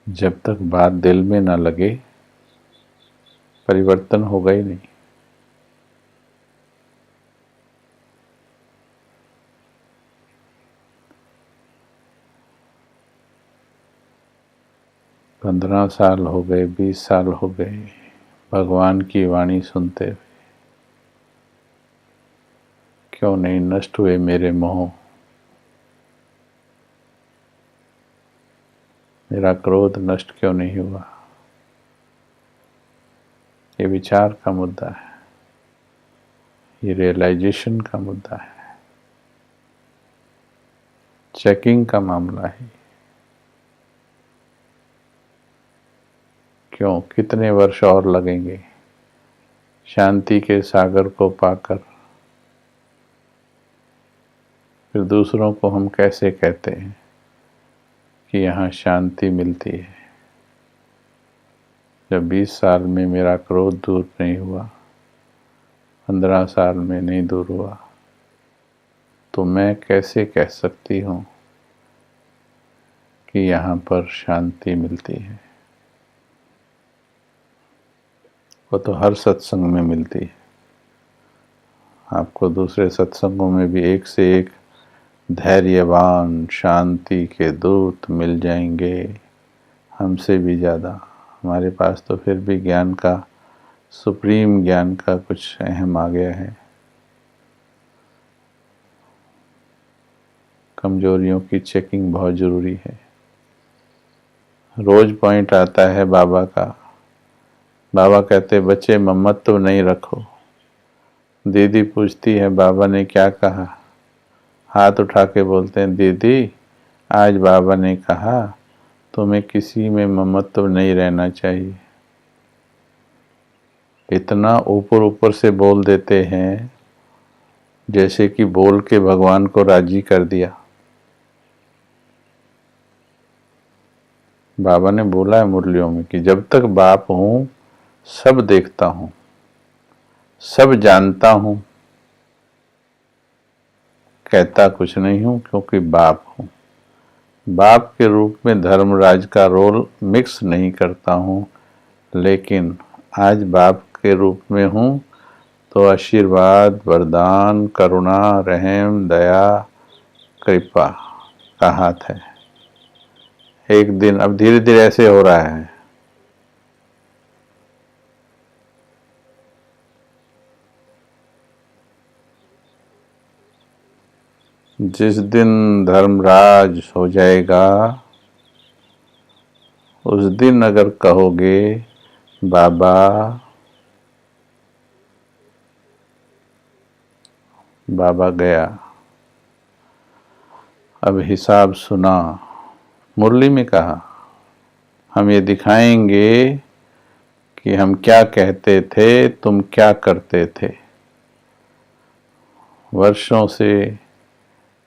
जब तक बात दिल में ना लगे परिवर्तन होगा ही नहीं। पंद्रह साल हो गए, 20 साल हो गए भगवान की वाणी सुनते हुए, क्यों नहीं नष्ट हुए मेरे मोह, मेरा क्रोध नष्ट क्यों नहीं हुआ? ये विचार का मुद्दा है, ये रियलाइजेशन का मुद्दा है, चेकिंग का मामला है। क्यों, कितने वर्ष और लगेंगे शांति के सागर को पाकर? फिर दूसरों को हम कैसे कहते हैं कि यहाँ शांति मिलती है, जब 20 साल में मेरा क्रोध दूर नहीं हुआ, 15 साल में नहीं दूर हुआ, तो मैं कैसे कह सकती हूँ कि यहाँ पर शांति मिलती है? वो तो हर सत्संग में मिलती है। आपको दूसरे सत्संगों में भी एक से एक धैर्यवान शांति के दूत मिल जाएंगे, हमसे भी ज़्यादा। हमारे पास तो फिर भी ज्ञान का, सुप्रीम ज्ञान का कुछ अहम आ गया है। कमजोरियों की चेकिंग बहुत ज़रूरी है। रोज पॉइंट आता है बाबा का, बाबा कहते बच्चे मम्मत तो नहीं रखो। दीदी पूछती है बाबा ने क्या कहा, हाथ उठा के बोलते हैं दीदी आज बाबा ने कहा तुम्हें किसी में ममत्व नहीं रहना चाहिए। इतना ऊपर ऊपर से बोल देते हैं जैसे कि बोल के भगवान को राजी कर दिया। बाबा ने बोला है मुरलियों में कि जब तक बाप हूँ सब देखता हूँ, सब जानता हूँ, कहता कुछ नहीं हूँ क्योंकि बाप हूँ। बाप के रूप में धर्मराज का रोल मिक्स नहीं करता हूँ, लेकिन आज बाप के रूप में हूँ तो आशीर्वाद, वरदान, करुणा, रहम, दया, कृपा का हाथ है। एक दिन अब धीरे धीरे ऐसे हो रहा है। जिस दिन धर्मराज हो जाएगा उस दिन अगर कहोगे बाबा बाबा गया, अब हिसाब सुना। मुरली में कहा हम ये दिखाएंगे कि हम क्या कहते थे, तुम क्या करते थे। वर्षों से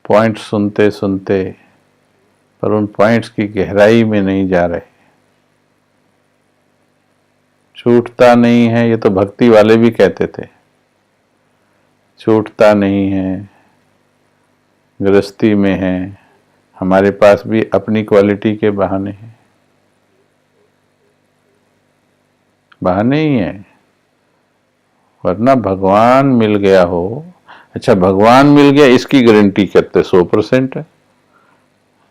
पॉइंट सुनते सुनते पर उन पॉइंट्स की गहराई में नहीं जा रहे। छूटता नहीं है, ये तो भक्ति वाले भी कहते थे, छूटता नहीं है, गृहस्थी में है। हमारे पास भी अपनी क्वालिटी के बहाने हैं, बहाने ही हैं। वरना भगवान मिल गया हो, अच्छा भगवान मिल गया इसकी गारंटी कहते 100% है।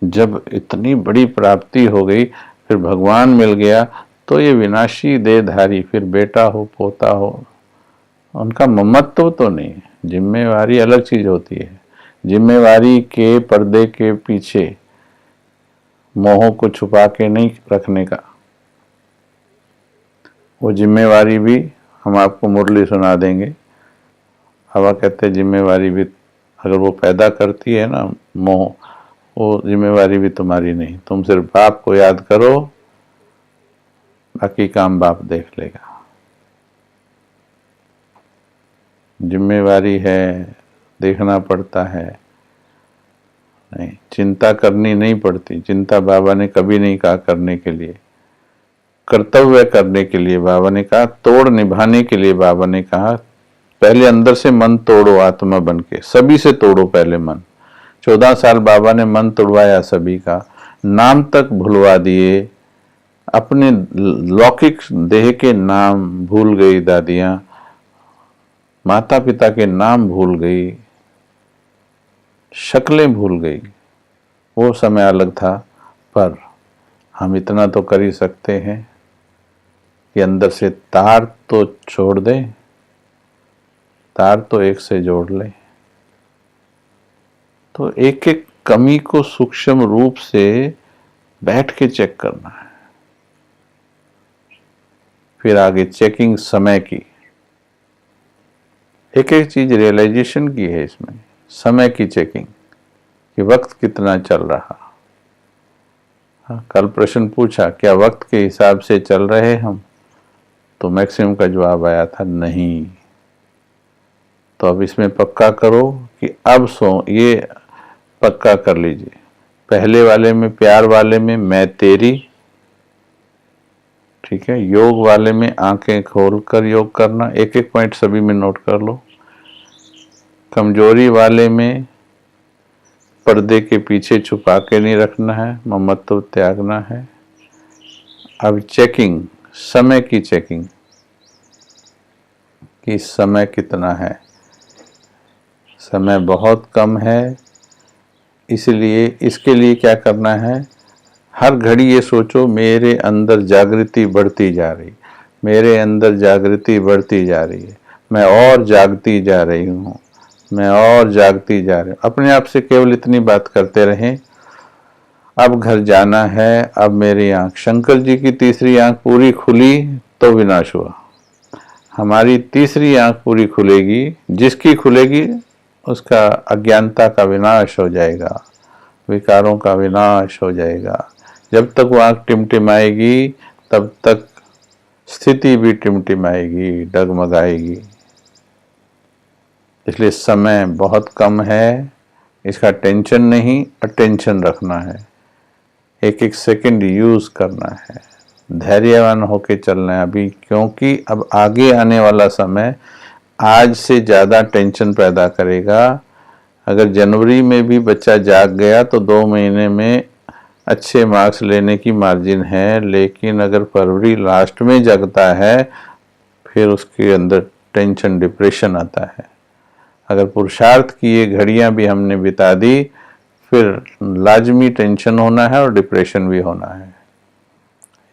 जब इतनी बड़ी प्राप्ति हो गई फिर भगवान मिल गया तो ये विनाशी देहधारी, फिर बेटा हो पोता हो, उनका ममत्व तो नहीं है। जिम्मेवारी अलग चीज होती है। जिम्मेवारी के पर्दे के पीछे मोहों को छुपा के नहीं रखने का, वो जिम्मेवारी भी हम आपको मुरली सुना देंगे। बाबा कहते जिम्मेवारी भी अगर वो पैदा करती है ना मोह, वो जिम्मेवारी भी तुम्हारी नहीं, तुम सिर्फ बाप को याद करो, बाकी काम बाप देख लेगा। जिम्मेवारी है, देखना पड़ता है, नहीं चिंता करनी नहीं पड़ती। चिंता बाबा ने कभी नहीं कहा करने के लिए, कर्तव्य करने के लिए बाबा ने कहा, तोड़ निभाने के लिए बाबा ने कहा। पहले अंदर से मन तोड़ो आत्मा बन के, सभी से तोड़ो पहले मन। 14 साल बाबा ने मन तोड़वाया सभी का, नाम तक भुलवा दिए, अपने लौकिक देह के नाम भूल गई दादियां, माता पिता के नाम भूल गई, शक्लें भूल गई। वो समय अलग था, पर हम इतना तो कर ही सकते हैं कि अंदर से तार तो छोड़ दें, तार तो एक से जोड़ लें। तो एक एक कमी को सूक्ष्म रूप से बैठ के चेक करना है। फिर आगे चेकिंग समय की, एक एक चीज रियलाइजेशन की है इसमें। समय की चेकिंग कि वक्त कितना चल रहा। कल प्रश्न पूछा क्या वक्त के हिसाब से चल रहे हम, तो मैक्सिमम का जवाब आया था नहीं। तो अब इसमें पक्का करो कि अब ये पक्का कर लीजिए। पहले वाले में, प्यार वाले में मैं तेरी, ठीक है। योग वाले में आंखें खोलकर योग करना, एक एक पॉइंट सभी में नोट कर लो। कमजोरी वाले में पर्दे के पीछे छुपा के नहीं रखना है, ममत्व त्यागना है। अब चेकिंग, समय की चेकिंग कि समय कितना है। समय बहुत कम है, इसलिए इसके लिए क्या करना है, हर घड़ी ये सोचो मेरे अंदर जागृति बढ़ती जा रही, मेरे अंदर जागृति बढ़ती जा रही है, मैं और जागती जा रही हूँ, मैं और जागती जा रही हूँ। अपने आप से केवल इतनी बात करते रहें। अब घर जाना है, अब मेरी आंख, शंकर जी की तीसरी आंख पूरी खुली तो विनाश हुआ, हमारी तीसरी आंख पूरी खुलेगी, जिसकी खुलेगी उसका अज्ञानता का विनाश हो जाएगा, विकारों का विनाश हो जाएगा। जब तक वो आंख टिमटिमाएगी तब तक स्थिति भी टिमटिमाएगी, डगमगाएगी। इसलिए समय बहुत कम है, इसका टेंशन नहीं, अटेंशन रखना है, एक एक सेकंड यूज करना है, धैर्यवान होके चलना है अभी, क्योंकि अब आगे आने वाला समय आज से ज़्यादा टेंशन पैदा करेगा। अगर जनवरी में भी बच्चा जाग गया तो 2 महीने में अच्छे मार्क्स लेने की मार्जिन है, लेकिन अगर फरवरी लास्ट में जगता है फिर उसके अंदर टेंशन, डिप्रेशन आता है। अगर पुरुषार्थ की ये घड़ियां भी हमने बिता दी फिर लाजमी टेंशन होना है और डिप्रेशन भी होना है।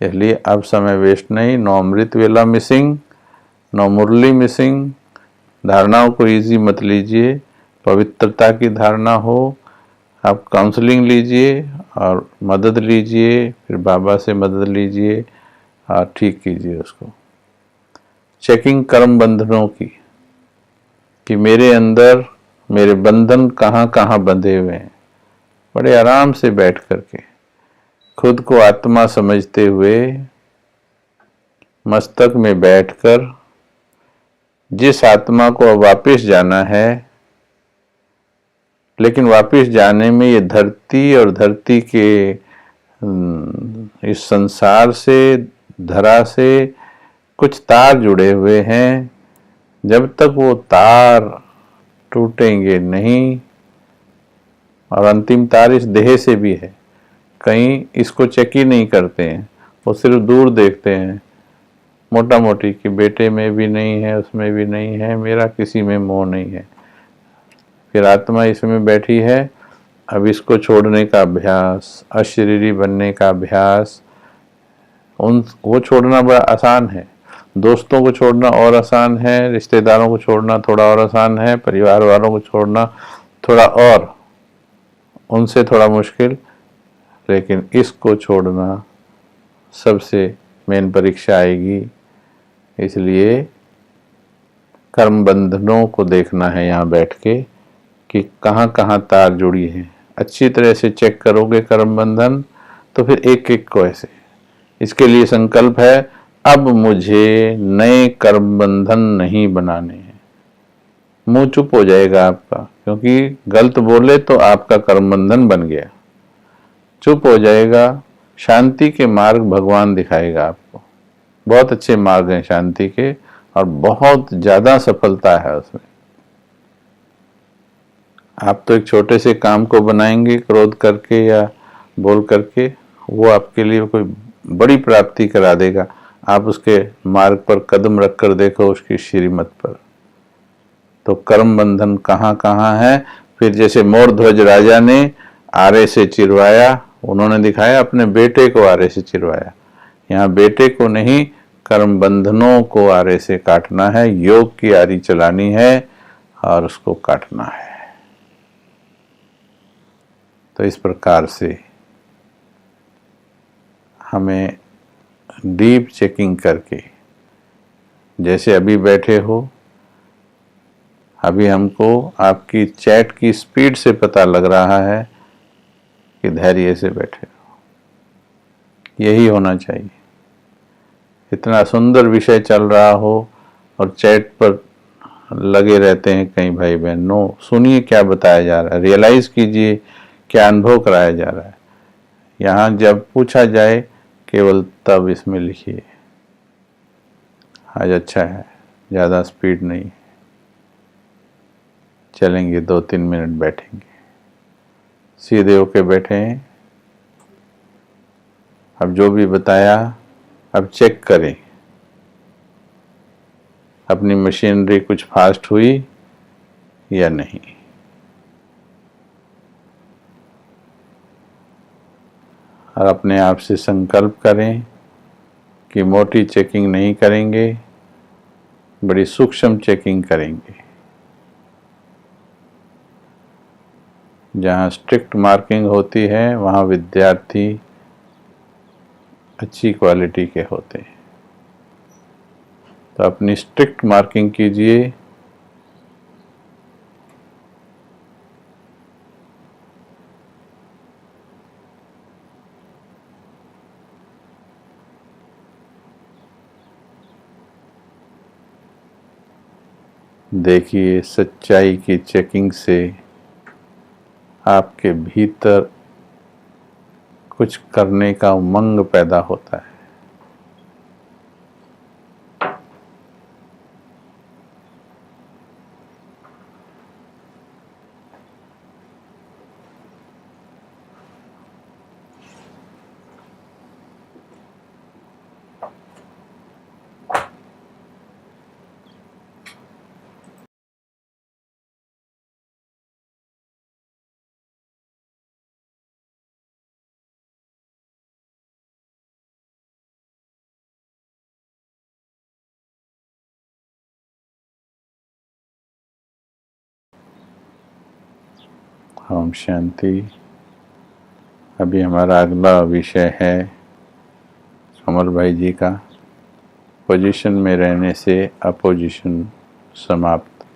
इसलिए अब समय वेस्ट नहीं। नो अमृत वेला मिसिंग, नो मुरली मिसिंग। धारणाओं को इजी मत लीजिए, पवित्रता की धारणा हो। आप काउंसलिंग लीजिए और मदद लीजिए, फिर बाबा से मदद लीजिए और ठीक कीजिए उसको। चेकिंग कर्म बंधनों की कि मेरे अंदर मेरे बंधन कहाँ कहाँ बंधे हुए हैं। बड़े आराम से बैठ करके खुद को आत्मा समझते हुए मस्तक में बैठकर जिस आत्मा को अब वापस जाना है, लेकिन वापस जाने में ये धरती और धरती के इस संसार से, धरा से कुछ तार जुड़े हुए हैं। जब तक वो तार टूटेंगे नहीं, और अंतिम तार इस देह से भी है, कहीं इसको चेक ही नहीं करते हैं, वो सिर्फ दूर देखते हैं। मोटा मोटी कि बेटे में भी नहीं है, उसमें भी नहीं है, मेरा किसी में मोह नहीं है। फिर आत्मा इसमें बैठी है, अब इसको छोड़ने का अभ्यास, अशरीरी बनने का अभ्यास, वो छोड़ना बड़ा आसान है। दोस्तों को छोड़ना और आसान है, रिश्तेदारों को छोड़ना थोड़ा और आसान है, परिवार वालों को छोड़ना थोड़ा और, उनसे थोड़ा मुश्किल, लेकिन इसको छोड़ना सबसे मेन परीक्षा आएगी। इसलिए कर्म बंधनों को देखना है यहाँ बैठ के कि कहाँ कहाँ तार जुड़ी है। अच्छी तरह से चेक करोगे कर्म बंधन तो फिर एक एक को ऐसे, इसके लिए संकल्प है अब मुझे नए कर्म बंधन नहीं बनाने हैं। मुंह चुप हो जाएगा आपका, क्योंकि गलत बोले तो आपका कर्म बंधन बन गया। चुप हो जाएगा, शांति के मार्ग भगवान दिखाएगा आपको। बहुत अच्छे मार्ग हैं शांति के और बहुत ज्यादा सफलता है उसमें। आप तो एक छोटे से काम को बनाएंगे क्रोध करके या बोल करके, वो आपके लिए कोई बड़ी प्राप्ति करा देगा। आप उसके मार्ग पर कदम रख कर देखो, उसकी श्रीमत पर। तो कर्म बंधन कहाँ कहाँ है। फिर जैसे मोर ध्वज राजा ने आरे से चिरवाया, उन्होंने दिखाया अपने बेटे को आरे से चिरवाया। यहाँ बेटे को नहीं, कर्म बंधनों को आरे से काटना है, योग की आरी चलानी है और उसको काटना है। तो इस प्रकार से हमें डीप चेकिंग करके, जैसे अभी बैठे हो, अभी हमको आपकी चैट की स्पीड से पता लग रहा है कि धैर्य से बैठे हो। यही होना चाहिए। इतना सुंदर विषय चल रहा हो और चैट पर लगे रहते हैं कई भाई बहन। नो, सुनिए क्या बताया जा रहा है, रियलाइज कीजिए क्या अनुभव कराया जा रहा है। यहाँ जब पूछा जाए केवल तब इसमें लिखिए। आज अच्छा है, ज़्यादा स्पीड नहीं, चलेंगे 2-3 मिनट बैठेंगे, सीधे होके बैठे हैं। अब जो भी बताया अब चेक करें, अपनी मशीनरी कुछ फास्ट हुई या नहीं। और अपने आप से संकल्प करें कि मोटी चेकिंग नहीं करेंगे, बड़ी सूक्ष्म चेकिंग करेंगे। जहाँ स्ट्रिक्ट मार्किंग होती है वहाँ विद्यार्थी अच्छी क्वालिटी के होते हैं। तो अपनी स्ट्रिक्ट मार्किंग कीजिए। देखिए सच्चाई की चेकिंग से आपके भीतर कुछ करने का उमंग पैदा होता है। ओम शांति। अभी हमारा अगला विषय है अमर भाई जी का, पोजीशन में रहने से अपोजिशन समाप्त।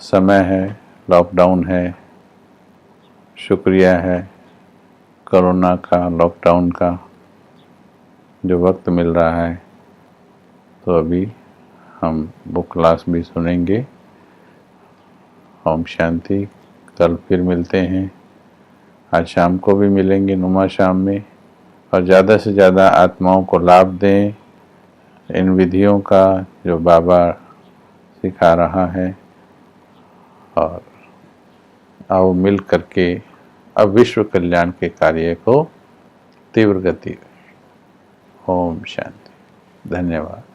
समय है, लॉकडाउन है, शुक्रिया है कोरोना का, लॉकडाउन का जो वक्त मिल रहा है। तो अभी हम बुक क्लास भी सुनेंगे। ओम शांति। कल फिर मिलते हैं, आज शाम को भी मिलेंगे नुमा शाम में। और ज़्यादा से ज़्यादा आत्माओं को लाभ दें इन विधियों का जो बाबा सिखा रहा है। और आओ मिल करके अब विश्व कल्याण के कार्य को तीव्र गति। ओम शांति। धन्यवाद।